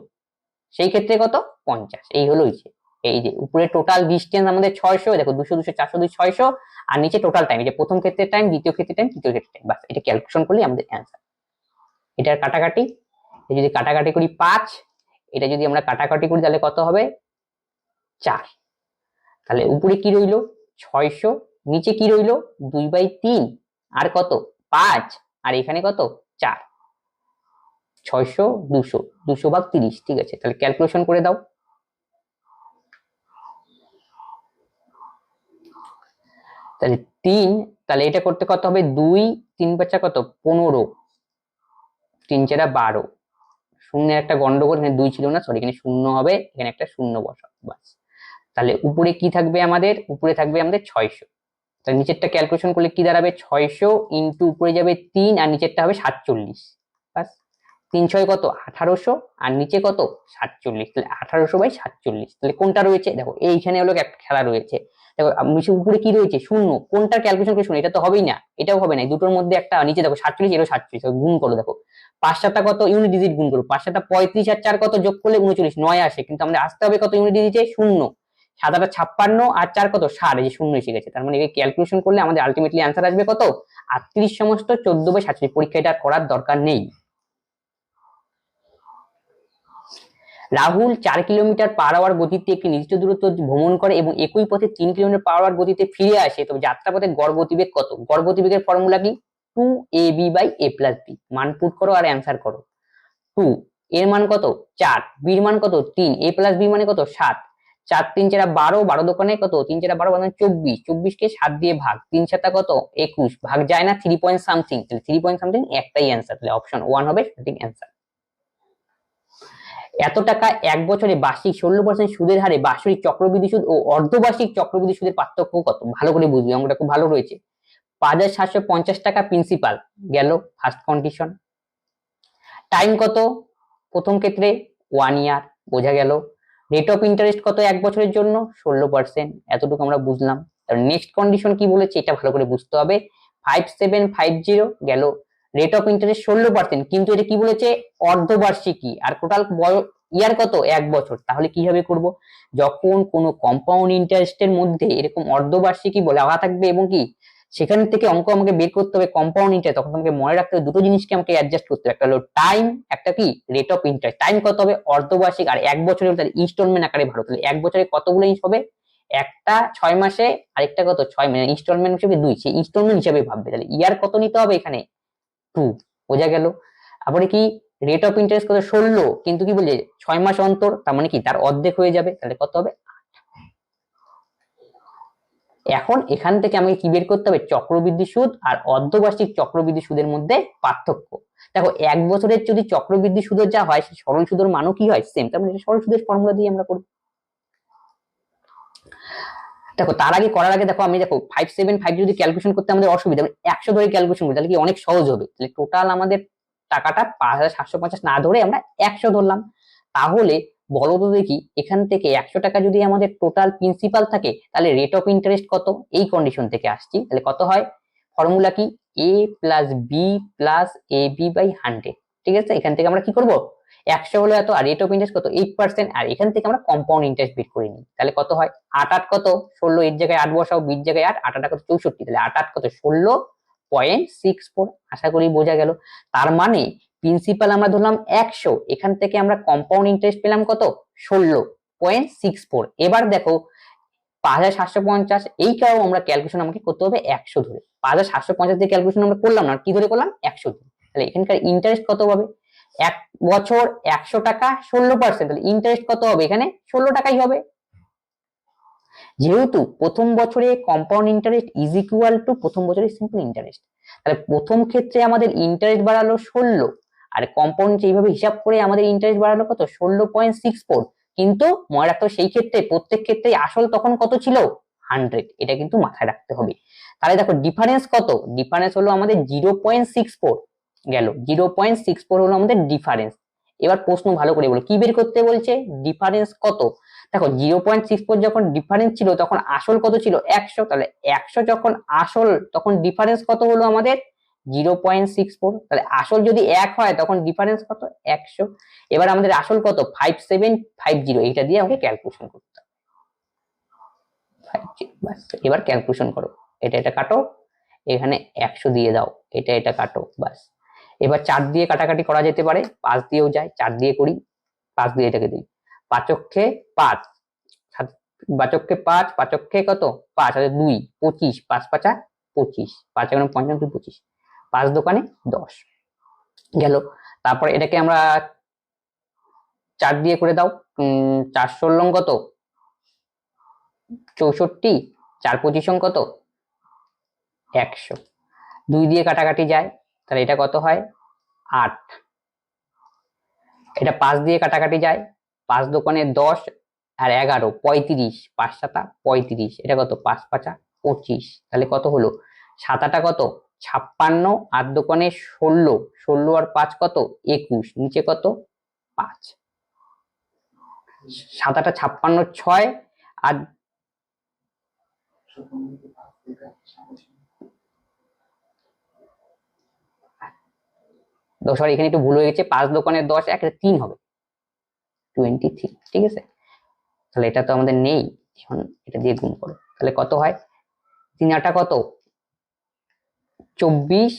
সেই ক্ষেত্রে কত 50। এই হলো এই যে উপরে টোটাল ডিস্টেন্স আমাদের 600, দেখো 200 200 400 2 600, আর নিচে টোটাল টাইম, এই যে প্রথম ক্ষেত্রে টাইম, দ্বিতীয় ক্ষেত্রে টাইম, তৃতীয় ক্ষেত্রে টাইম, বাস এটা ক্যালকুলেশন করলে আমাদের অ্যান্সার। এটার কাটাকাটি, যদি কাটাকাটি করি 5, এটা যদি আমরা কাটাকাটি করি তাহলে কত হবে 4। তাহলে উপরে কি রইলো 600, নিচে কি রইলো 2/3, আর কত 5, আর এখানে কত 4। 600 200, 200/30, ঠিক আছে। তাহলে ক্যালকুলেশন করে দাও। তাহলে 3, তাহলে এটা করতে কত হবে 2 3 5 কত 15, 3 4 12, শূন্যের একটা গন্ডগোল, এখানে 2 ছিল না, সরি এখানে 0 হবে, এখানে একটা 0 বসাও বাস। তাহলে উপরে কি থাকবে আমাদের, উপরে থাকবে আমাদের 600। তাহলে নিচেরটা ক্যালকুলেশন করলে কি দাঁড়াবে, 600 ইন্টু উপরে যাবে 3, আর নিচেরটা হবে 47, বাস। 3 6 কত 1800, আর নিচে কত 47, তাহলে 1800/47। তাহলে কোনটা রয়েছে, দেখো এইখানে হলো একটা খেলা রয়েছে। দেখো উপরে কি রয়েছে 0, কোনটার ক্যালকুলেশন করে 0, এটা তো হবেই না, এটাও হবে না, দুটোর মধ্যে একটা, নিচে দেখো 47, এটাও 47, গুণ করো, দেখো 5 7 কত ইউনিট ডিজিট গুণ করো, 5 7 35, আর 4 কত যোগ করলে 39, 9 আসে, কিন্তু আমাদের আসতে হবে কত ইউনিট ডিজিটে 0, 7 8 56, আর 4 কত 60, এই যে 0 এসে গেছে। তার মানে এই ক্যালকুলেশন করলে আমাদের আলটিমেটলি অ্যান্সার আসবে কত 38 সমস্ত 14/47। পরীক্ষা এটা করার দরকার নেই। রাহুল 4 কিলোমিটার/আওয়ার গতিতে একটি নির্দিষ্ট দূরত্ব ভ্রমণ করে এবং একই পথে 3 কিলোমিটার/আওয়ার গতিতে ফিরে আসে, তবে যাত্রাপথে গড় গতিবেগ কত। গড় গতিবেগের ফর্মুলা কি, 2ab/a+b। মান পুট করো আর অ্যান্সার করো। 2 এর মান কত 4, b এর মান কত 3, a+b মানে কত 7, 4 3 4 12, 12 দোকানে কত 3 4 12 মানে 24, 24 কে 7 দিয়ে ভাগ, 3 7 কত 21, ভাগ যায় না 3 পয়েন্ট সামথিং, তাহলে 3 পয়েন্ট সামথিং একটাই অ্যান্সার, তাহলে অপশন 1 হবে সঠিক অ্যান্সার। এত টাকা এক বছরে বার্ষিক 16% সুদের হারে বার্ষিক চক্রবৃদ্ধি সুদ ও অর্ধবার্ষিক চক্রবৃদ্ধি সুদের পার্থক্য কত, ভালো করে বুঝবি, অঙ্কটা খুব ভালো রয়েছে। 5750 টাকা প্রিন্সিপাল গেল ফার্স্ট কন্ডিশন। টাইম কত, প্রথম ক্ষেত্রে 1 ইয়ার, বোঝা গেল। রেট অফ ইন্টারেস্ট কত এক বছরের জন্য 16%, এতটুকু আমরা বুঝলাম। নেক্সট কন্ডিশন কি বলেছে এটা ভালো করে বুঝতে হবে। 5750 গেল, রেট অফ ইন্টারেস্ট 16%, কিন্তু এটা কি বলেছে অর্ধবার্ষিকী, আর টোটাল ইয়ার কত 1 বছর। তাহলে কিভাবে করব, যখন কোনো কম্পাউন্ড ইন্টারেস্টের মধ্যে এরকম অর্ধবার্ষিকী বলা থাকবে এবং কি সেখান থেকে অঙ্ক আমাকে বের করতে হবে কম্পাউন্ড ইন্টারেস্ট, তখন আমাকে মনে রাখতে হবে দুটো জিনিসকে আমাকে অ্যাডজাস্ট করতে হবে, একটা হলো টাইম, একটা কি রেট অফ ইন্টারেস্ট। টাইম কত হবে অর্ধবার্ষিক, আর 1 বছরের তাহলে ইনস্টলমেন্ট আকারে ভালো, তাহলে 1 বছরে কতগুলো ইনস্ট হবে, একটা 6 মাসে, আরেকটা কত 6 মানে ইনস্টলমেন্ট হিসেবে 2, সেই ইনস্টলমেন্ট হিসেবে ভাববে। তাহলে ইয়ার কত নিতে হবে এখানে 2, বোঝা গেল। তারপরে কি রেট অফ ইন্টারেস্ট কত 16, কিন্তু কি বলছে 6 মাস অন্তর, তার মানে কি তার অর্ধেক হয়ে যাবে, তাহলে কত হবে। এখন এখান থেকে আমাকে কি বের করতে হবে, চক্রবৃদ্ধি সুদ আর অর্ধবার্ষিক চক্রবৃদ্ধি সুদের মধ্যে পার্থক্য। দেখো 1 বছরের যদি চক্রবৃদ্ধি সুদের যা হয় সেই সরল সুদের মানও কি হয় সেম, তার মানে সরল সুদের ফর্মুলা দিয়ে আমরা করব। দেখো তার আগে করার আগে দেখো আমি দেখো 575 যদি ক্যালকুলেশন করতে আমাদের অসুবিধা, 100 ধরে ক্যালকুলেশন করি তাহলে কি অনেক সহজ হবে। তাহলে টোটাল আমাদের টাকাটা 5750 না ধরে আমরা 100 ধরলাম, তাহলে বলো তো দেখি, এখান থেকে 100 টাকা যদি আমাদের টোটাল প্রিন্সিপাল থাকে তাহলে রেট অফ ইন্টারেস্ট কত? এই কন্ডিশন থেকে আসছি, তাহলে কত হয়? ফর্মুলা কি? a plus b plus a b by 100। ঠিক আছে, এখান থেকে আমরা কি করব, 100 হলো এত, আর রেট অফ ইন্টারেস্ট কত? 8%, আর এখান থেকে আমরা কম্পাউন্ড ইন্টারেস্ট বের করে নিই। তাহলে কত হয়? 8 8 কত? 16, এর জায়গায় 8 বসাও, বির জায়গায় 8, 8 8 কত? 64। তাহলে 8 8 কত? 16.64। আশা করি বোঝা গেল। তার মানে প্রিন্সিপাল আমরা ধরলাম 100, এখান থেকে আমরা কম্পাউন্ড ইন্টারেস্ট পেলাম কত? 16.64। এবার দেখো 5750, এইটাও আমরা ক্যালকুলেশন আমাকে করতে হবে 100 ধরে। 5750 দিয়ে ক্যালকুলেশন আমরা করলাম না, কি ধরে করলাম? 100 ধরে। তাহলে এখানকার ইন্টারেস্ট কত হবে? এক বছর 100 টাকা 16%, তাহলে ইন্টারেস্ট কত হবে? এখানে 16 টাকাই হবে। যেহেতু প্রথম বছরে compound interest is equal to প্রথম বছরের সিম্পল ইন্টারেস্ট, তাহলে প্রথম ক্ষেত্রে আমাদের ইন্টারেস্ট বাড়ালো 16, আর কম্পাউন্ড এইভাবে হিসাব করে আমাদের ইন্টারেস্ট বাড়ালো কত? 16.64। কিন্তু মনে রাখতে হবে সেই ক্ষেত্রে প্রত্যেক ক্ষেত্রে আসল তখন কত ছিল? 100। এটা কিন্তু মাথায় রাখতে হবে। তাহলে দেখো ডিফারেন্স কত? ডিফারেন্স হলো আমাদের 0.64 গেল, 0.64 হলো আমাদের ডিফারেন্স। এবার প্রশ্ন ভালো করে বলো, কি বের করতে বলছে? ডিফারেন্স কত? দেখো 0.64 যখন ডিফারেন্স ছিল তখন আসল কত ছিল? 100। তাহলে 100 যখন আসল, তখন ডিফারেন্স কত হলো আমাদের? 0.64। তাহলে আসল যদি 1 হয় তখন ডিফারেন্স কত? 100। এবার আমাদের আসল কত? 5750। এইটা দিয়ে আমাকে ক্যালকুলেশন করতে হবে। 50 বাস। এবার ক্যালকুলেশন করো, এটা কাটো, এখানে 100 দিয়ে দাও, এটা কাটো, বাস। এবার 4 দিয়ে কাটাকাটি করা যেতে পারে, 5 দিয়েও যায়, 4 দিয়ে করি, 5 দিয়ে এটাকে দিই, 5 অক্ষে 5, 5 5, 5 অক্ষে কত? 5 আর 2 25, 5 5 25, 5 এখানে 55 25, 5 দোকানে 10 গেল। তারপর এটাকে আমরা 4 দিয়ে করে দাও, 4 ষোলং কত? 64, 4 25 কত? 100। 2 দিয়ে কাটাকাটি যায়, তাহলে এটা কত হয়? 8। এটা 5 দিয়ে কাটাকাটি যায়, 5 দোকানে 10 আর 11 35, 5 7 35, এটা কত? 5 5 25। তাহলে কত হলো? 7 8 কত? 56, 8 দোকানে 16, 16 আর 5 কত? 21, নিচে কত? 5। 7 8 56, 6 আর সরি এখানে একটু ভুল হয়ে গেছে, 5 দোকানে 10, 1 3 হবে 23। ঠিক আছে, তাহলে এটা তো আমাদের নেই, এখন এটা দিয়ে গুণ করো, তাহলে কত হয়? 3 8 কত? 24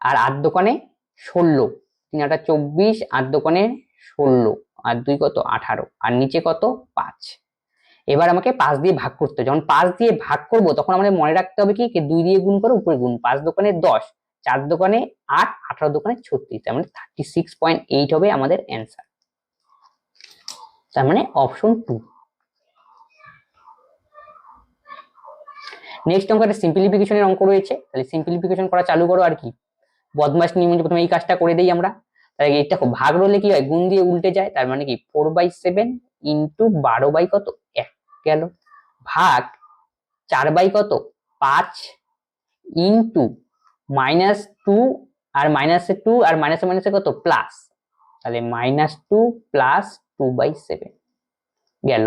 আর 8 দোকানে 16, 3 8 24, 8 দোকানে 16 আর 2 কত? 18, আর নিচে কত? 5। এবার আমাকে 5 দিয়ে ভাগ করতে হবে। যখন 5 দিয়ে ভাগ করব তখন আমাদের মনে রাখতে হবে কি 2 দিয়ে গুণ করে উপরে গুণ, 5 দোকানে 10, 4 দোকানে 8, 18 দোকানে 36, তার মানে 36.8 হবে আমাদের অ্যান্সার। তার মানে অপশন 2। নেক্সট অঙ্কটা সিম্পলিফিকেশনের অঙ্ক রয়েছে, তাহলে সিম্পলিফিকেশন করা চালু করো। আর কি বদমাশ নিয়ম, প্রথমে এই কাজটা করে দেই আমরা। তাহলে এটা ভাগ রলে কি হয়? গুণ দিয়ে উল্টে যায়, তার মানে কি 4/7 ইন্টু 12 বাই কত? 1 গেল, ভাগ 4 বাই কত? 5 ইন্টু -2 আর -2 আর মাইনাসে কত? প্লাস, তাহলে -2 প্লাস 2/7 গেল।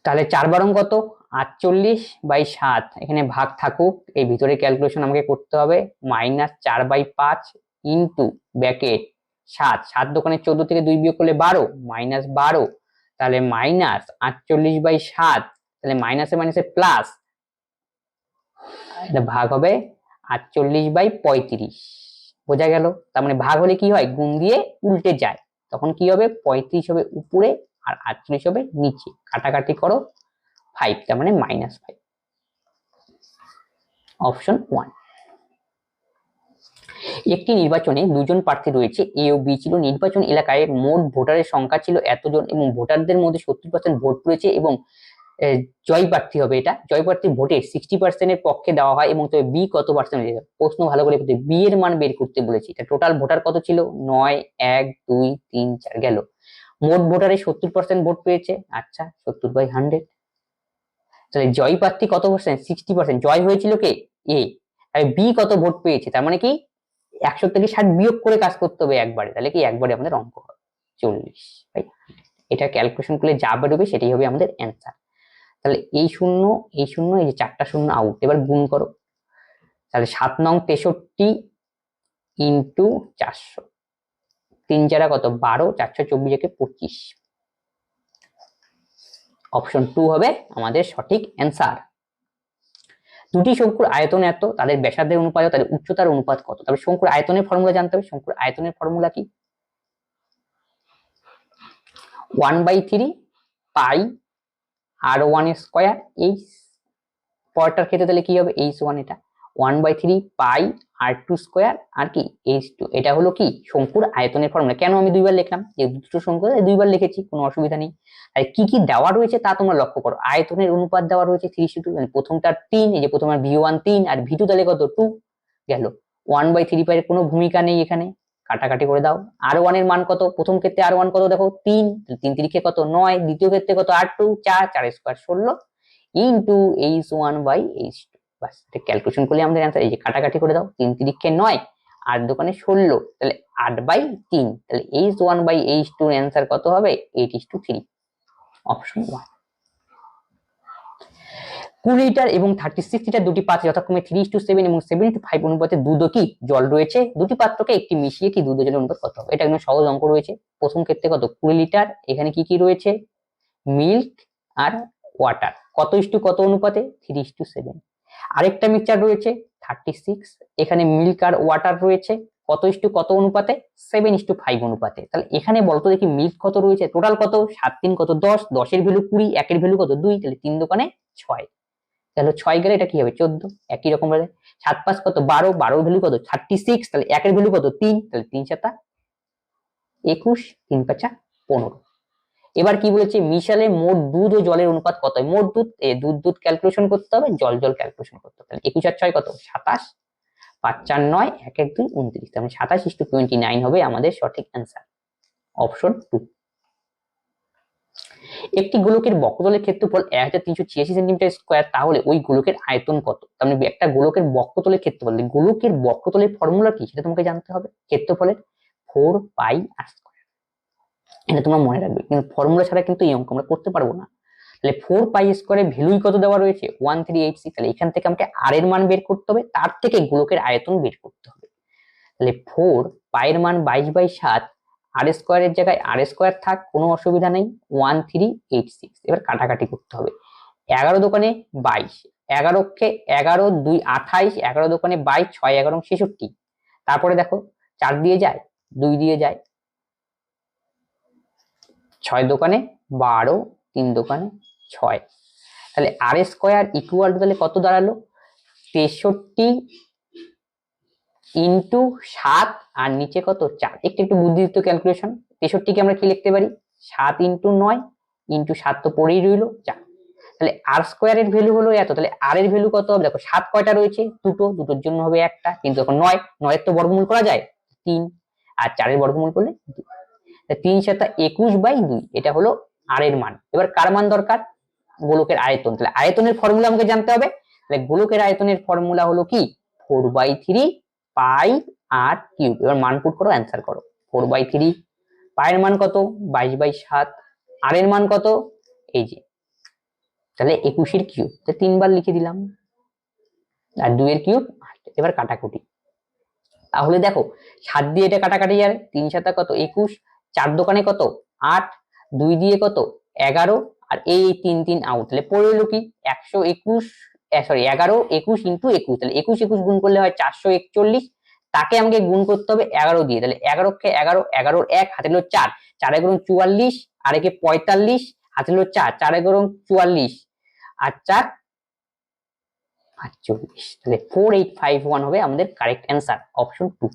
তাহলে 4 বারং কত? 48/7, এখানে ভাগ থাকুক, এই ভিতরে ক্যালকুলেশন আমাকে করতে হবে। -4/5 ইন্টু ব্র্যাকেট 7, 7 দোকানে 14 থেকে 2 বিয়োগ করলে 12, -12, তাহলে -48/7, তাহলে মাইনাসে প্লাস, এটা ভাগ হবে 48/35। বোঝা গেল? তার মানে ভাগ হলে কি হয়? গুণ দিয়ে উল্টে যায়, তখন কি হবে? 35 হবে উপরে আর 48 হবে নিচে, কাটাকাটি করো 5, তার মানে -5। অপশন 1। একটি নির্বাচনে দুজন প্রার্থী রয়েছে, এ ও বি ছিল। নির্বাচন এলাকায় মোট ভোটারের সংখ্যা ছিল এতজন এবং ভোটারদের মধ্যে 70% ভোট পড়েছে এবং জয় প্রার্থী হবে। এটা জয় প্রার্থীর ভোটে 60% এর পক্ষে দেওয়া হয় এবং তবে বি কত পার্সেন্ট? প্রশ্ন ভালো করে বলতে, বি এর মান বের করতে বলেছি। এটা টোটাল ভোটার কত ছিল? 9 1 2 3 4 গেল। মোট ভোটারে 70% ভোট পেয়েছে, আচ্ছা 70/100। তাহলে জয় প্রার্থী কত পার্সেন্ট? 60%। জয় হয়েছিল কে? এ। তাহলে বি কত ভোট পেয়েছে? তার মানে কি 100 থেকে 60 বিয়োগ করে কাজ করতে হবে একবারে, তাহলে কি একবারে আমাদের অঙ্ক হবে 40 বাই 100। এটা ক্যালকুলেশন করলে যা বেরোবে সেটাই হবে আমাদের অ্যান্সার। তাহলে এই শূন্য এই শূন্য, এই যে 4টা শূন্য আউট, এবার গুণ করো। তাহলে 7 নং 63 ইন্টু 400, 3 4 কত 12, 424 একে 25। অপশন 2 হবে আমাদের সঠিক অ্যান্সার। দুটি শঙ্কুর আয়তন এত, তাদের ব্যাসার্ধের অনুপাত, তাদের উচ্চতার অনুপাত কত? তবে শঙ্কুর আয়তনের ফর্মুলা জানতে হবে। শঙ্কুর আয়তনের ফর্মুলা কি? 1/3 পাই r1 স্কয়ার এইচ, পরটার ক্ষেত্রে তাহলে কি হবে h1, এটা 1/3 পাই r2 স্কয়ার আর কি h2। এটা হলো কি শঙ্কুর আয়তনের ফর্মুলা। কেন আমি দুইবার লিখলাম? যে দুটো শঙ্কু দুইবার লিখেছি, কোনো অসুবিধা নেই। আর কি কি দেওয়া রয়েছে তা তোমরা লক্ষ্য করো। আয়তনের অনুপাত দেওয়া রয়েছে 3:2, মানে প্রথমটা 3, এই যে প্রথমে v1 3 আর v2 তাহলে কত 2 গেল। 1/3 পাই এর কোনো ভূমিকা নেই এখানে, কাটাকাটি করে দাও। r1 এর মান কত? প্রথম ক্ষেত্রে r1 কত দেখো 3, 3 3 কত 9, দ্বিতীয় ক্ষেত্রে কত r2 4, 4 square 16 into h1 by h2। বাস, এটা ক্যালকুলেশন করলে আমাদের অ্যান্সার। এই যে কাটাকাটি করে দাও, 3 3 9 আর দোকানে 16, তাহলে 8/3, তাহলে h1 বাই h2 এর অ্যান্সার কত হবে 8:3, অপশন 1। 20 লিটার এবং 36 লিটার দুটি পাত্রে যথাক্রমে 3:7 এবং 7:5 অনুপাতে দুধ ও কি জল রয়েছে। দুটি পাত্রকে একটি মিশিয়ে কি দুধ ও জলের অনুপাত কত হবে? এটা একদম সহজ অঙ্ক রয়েছে। প্রথম ক্ষেত্রে কত 20 লিটার, এখানে কি কি রয়েছে মিল্ক আর ওয়াটার, কত ইস্টু কত অনুপাতে 3:7। আরেকটা মিক্সচার রয়েছে 36, এখানে মিল্ক আর ওয়াটার রয়েছে কত ইস্টু কত অনুপাতে 7:5 অনুপাতে। তাহলে এখানে বলতো দেখি মিল্ক কত রয়েছে, টোটাল কত 7 3 কত 10, 10 এর ভ্যালু 20, 1 এর ভ্যালু কত 2, তাহলে 3 দোকানে 6, তাহলে 6 গেলে এটা কি হবে 14। একই রকম ভাবে 7 5 কত 12, 12 এর ভ্যালু কত 36, তাহলে 1 এর ভ্যালু কত 3, তাহলে 3 7 21, 3 5 15। এবার কি বলেছে মিশালে মোট দুধ ও জলের অনুপাত কত হয়? মোট দুধ দুধ দুধ ক্যালকুলেশন করতে হবে, জল জল ক্যালকুলেশন করতে হবে। 21 আর 6 কত 27, 5 4 9, 1 1 2 29, তাহলে 27:29 হবে আমাদের সঠিক অ্যান্সার, অপশন 2। একটি গোলকের বক্রতলের ক্ষেত্রফল 1386 সেন্টিমিটার স্কয়ার, তাহলে ওই গোলকের আয়তন কত? তার মানে একটা গোলকের বক্রতলের ক্ষেত্রফল, গোলকের বক্রতলের ফর্মুলা কি সেটা তোমাকে জানতে হবে। ক্ষেত্রফলের 4 পাই r স্কয়ার, এটা তোমরা মনে রাখবে, কিন্তু ফর্মুলা ছাড়া কিন্তু এই অঙ্ক আমরা করতে পারবো না। তাহলে 4 পাই স্কয়ারের ভ্যালুই কত দেওয়া রয়েছে 1386, তাহলে এখান থেকে আমাকে r এর মান বের করতে হবে, তার থেকে গোলকের আয়তন বের করতে হবে। তাহলে 4 পাই এর মান 22/7, r স্কয়ারের জায়গায় r স্কয়ার থাক, কোনো অসুবিধা নেই, 1386। এবার কাটাকাটি করতে হবে। 11 দোকানে 22, 11 কে 11 2 28, 11 দোকানে 22, 6 11 66, তারপরে দেখো 4 দিয়ে যায় 2 দিয়ে যায়, 6 দোকানে 12, 3 দোকানে 6, তাহলে r স্কয়ার ইকুয়াল টু তাহলে কত দাঁড়ালো 63 ইন্টু 7 আর নিচে কত 4। একটু একটু বুদ্ধিযুক্ত ক্যালকুলেশন, 63 কে আমরা কি লিখতে পারি 7 ইন্টু 9 ইন্টু 7 তো পড়েই রইলো 4, তাহলে r স্কয়ার এর ভ্যালু হলো এত। তাহলে r এর ভ্যালু কত হবে দেখো, 7 কয়টা রয়েছে দুটো, দুটোর জন্য হবে একটা, কিন্তু এখন 9, 9 এর তো বর্গমূল করা যায় 3, আর 4 এর বর্গমূল করলে 2, 3 7 21/2, এটা হলো r এর মান। এবার কার মান দরকার গোলকের আয়তন, তাহলে আয়তনের ফর্মুলা আমাকে জানতে হবে। তাহলে গোলকের আয়তনের ফর্মুলা হলো কি 4/3 পাই r কিউব। এবার মান পুট করো, অ্যান্সার করো। 4/3 পাই এর মান কত 22/7, r এর মান কত এই যে, তাহলে 21 এর কিউব, তো 3 বার লিখে দিলাম, আর 2 এর কিউব। এবার কাটাকুটি, তাহলে দেখো 7 দিয়ে এটা কাটাকাটি যাবে, 3 7 কত 21, 4 দোকানে কত 8, 2 দিয়ে কত 11, আর এই 3 3 আউট, তাহলে পড়ে হলো কি 121, সরি 11 21 ইন্টু 21, তাহলে 21 21 গুণ করলে হয় 441, তাকে আমাকে গুণ করতে হবে 11 দিয়ে, তাহলে 11 কে 11, 11 1 হাতে হলো 4, 4 গুণ 44, আর একে 45 হাতে হলো 4, 4 গুণ 44 আর 4 48, তাহলে 4851 হবে আমাদের কারেক্ট অ্যান্সার, অপশন 2।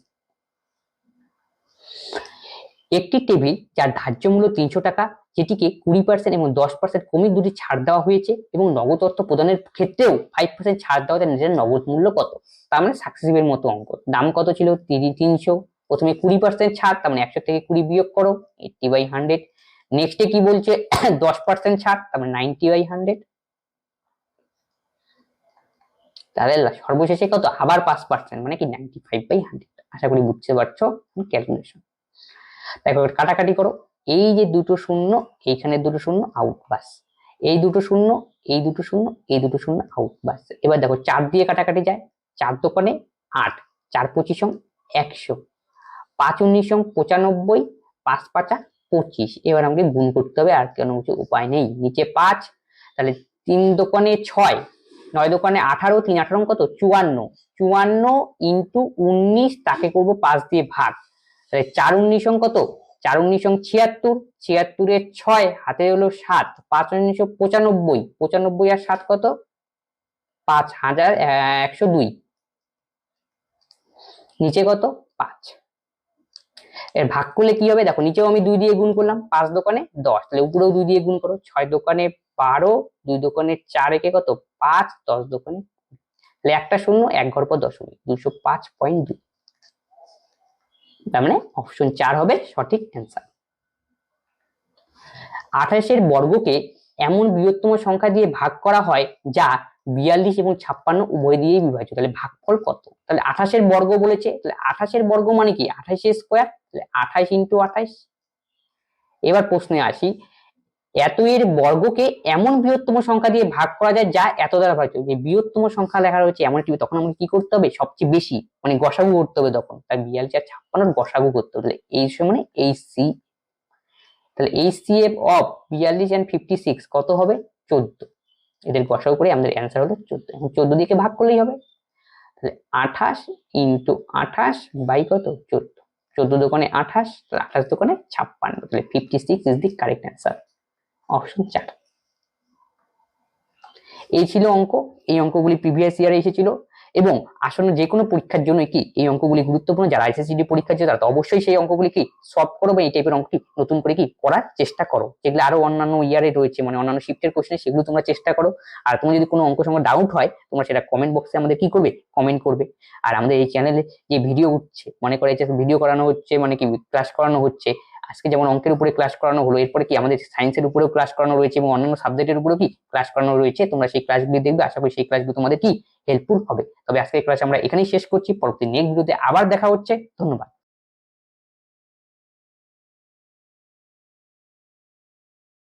একটি টেবিল যার ধার্য মূল্য 300 টাকা, যেটিকে 20% এবং 10% কমিয়ে দুটি ছাড় দেওয়া হয়েছে, এবং নগদ অর্থ প্রদানের ক্ষেত্রেও 5% ছাড় দেওয়া হয়েছে, নিজের নগদ মূল্য কত? তার মানে সাকসেসিভের মতো অঙ্ক। দাম কত ছিল 300, প্রথমে 20% ছাড়, তার মানে 100 থেকে 20 বিয়োগ করো 80/100। নেক্সটে কি বলছে 10% ছাড়, তার মানে 90/100। তাহলে সর্বশেষে কত আবার 5%, মানে কি 95/100। আশা করি বুঝতে পারছো ক্যালকুলেশন। দেখো কাটাকাটি করো, এই যে দুটো শূন্য, এইখানে দুটো শূন্য আউট, বাস। এই দুটো শূন্য, এই দুটো শূন্য, এই দুটো শূন্য আউট, বাস। এবার দেখো 4 দিয়ে কাটাকাটি যায়, 4 দোকানে 8, 4 25 100, 5 19 95, 5 5 25। এবার আমাকে গুণ করতে হবে, আর কোনো কিছু উপায় নেই। নিচে 5, তাহলে 3 দোকানে 6, 9 দোকানে 18, 3 18 কত 54, 54 ইন্টু 19, তাকে করবো 5 দিয়ে ভাগ। তাহলে 4 19 কত, 4 19 76, 76 এর 6 হাতে হলো 7, 5 19 95, 95 আর 7 কত 5102, নিচে কত 5। এর ভাগ করলে কি হবে দেখো, নিচেও আমি 2 দিয়ে গুণ করলাম, 5 দোকানে 10, তাহলে উপরেও 2 দিয়ে গুণ করো, 6 দোকানে 12, 2 দোকানে 4 একে কত 5, 10 দোকানে, তাহলে একটা শূন্য এক ঘর পর দশমিক, 205.2। তার মানে অপশন 4 হবে সঠিক অ্যান্সার। 28 এর বর্গকে এমন বৃহত্তম সংখ্যা দিয়ে ভাগ করা হয় যা 42 এবং 56 উভয় দিয়েই বিভাজ্য, তাহলে ভাগফল কত? তাহলে 28 এর বর্গ বলেছে, তাহলে 28 এর বর্গ মানে কি 28 এর স্কয়ার, তাহলে 28 ইন্টু 28। এবার প্রশ্নে আসি, এত এর বর্গকে এমন বৃহত্তম সংখ্যা দিয়ে ভাগ করা যায় যা এত দ্বারা ভাজ্য। যে বৃহত্তম সংখ্যা লেখা রয়েছে এমন একটি, তখন আমাকে কি করতে হবে সবচেয়ে বেশি মানে গসাগু করতে হবে, তখন তাই 42 আর 56 গসাগু করতে হবে, তাহলে এই সমানে এই সি, তাহলে HCF অফ 42 and 56 কত হবে 14, এদের গসাগু করে আমাদের অ্যান্সার হলো 14। এখন 14 দিকে ভাগ করলেই হবে, তাহলে 28 ইন্টু 28 বাই কত 14, 14 দোকানে 28, তাহলে 28 দোকানে 56, তাহলে 56 is the correct answer, option 4। এই ছিল অঙ্ক, এই অঙ্কগুলি প্রিভিয়াস ইয়ারে এসেছিল এবং আসন্ন যে কোনো পরীক্ষার জন্য কি এই অঙ্কগুলি গুরুত্বপূর্ণ। যারা আইসিসিডি পরীক্ষার জন্য তারা তো অবশ্যই সেই অঙ্কগুলি কি সলভ করো বা এই টাইপের অঙ্কটি নতুন করে কি করার চেষ্টা করো, যেগুলো আরো অন্যান্য ইয়ারে রয়েছে মানে অন্যান্য শিফটের কোশ্চেনে, সেগুলো তোমরা চেষ্টা করো। আর তোমার যদি কোনো অঙ্ক সঙ্গে ডাউট হয় তোমরা সেটা কমেন্ট বক্সে আমাদের কি করবে কমেন্ট করবে। আর আমাদের এই চ্যানেলে যে ভিডিও উঠছে মনে করে যে ভিডিও করানো হচ্ছে মানে কি ক্লাস করানো হচ্ছে, আজকে যেমন অঙ্কের উপরে ক্লাস করানো হলো, এরপরে কি আমাদের সায়েন্সের উপরেও ক্লাস করানো রয়েছে এবং অন্যান্য সাবজেক্টের উপরেও কি ক্লাস করানো রয়েছে। তোমরা সেই ক্লাসগুলি দেখবে, আশা করি সেই ক্লাসগুলো তোমাদের কি হেল্পফুল হবে। তবে আজকের ক্লাস আমরা এখানেই শেষ করছি, পরবর্তী নেক্সট ভিডিওতে আবার দেখা হচ্ছে। ধন্যবাদ।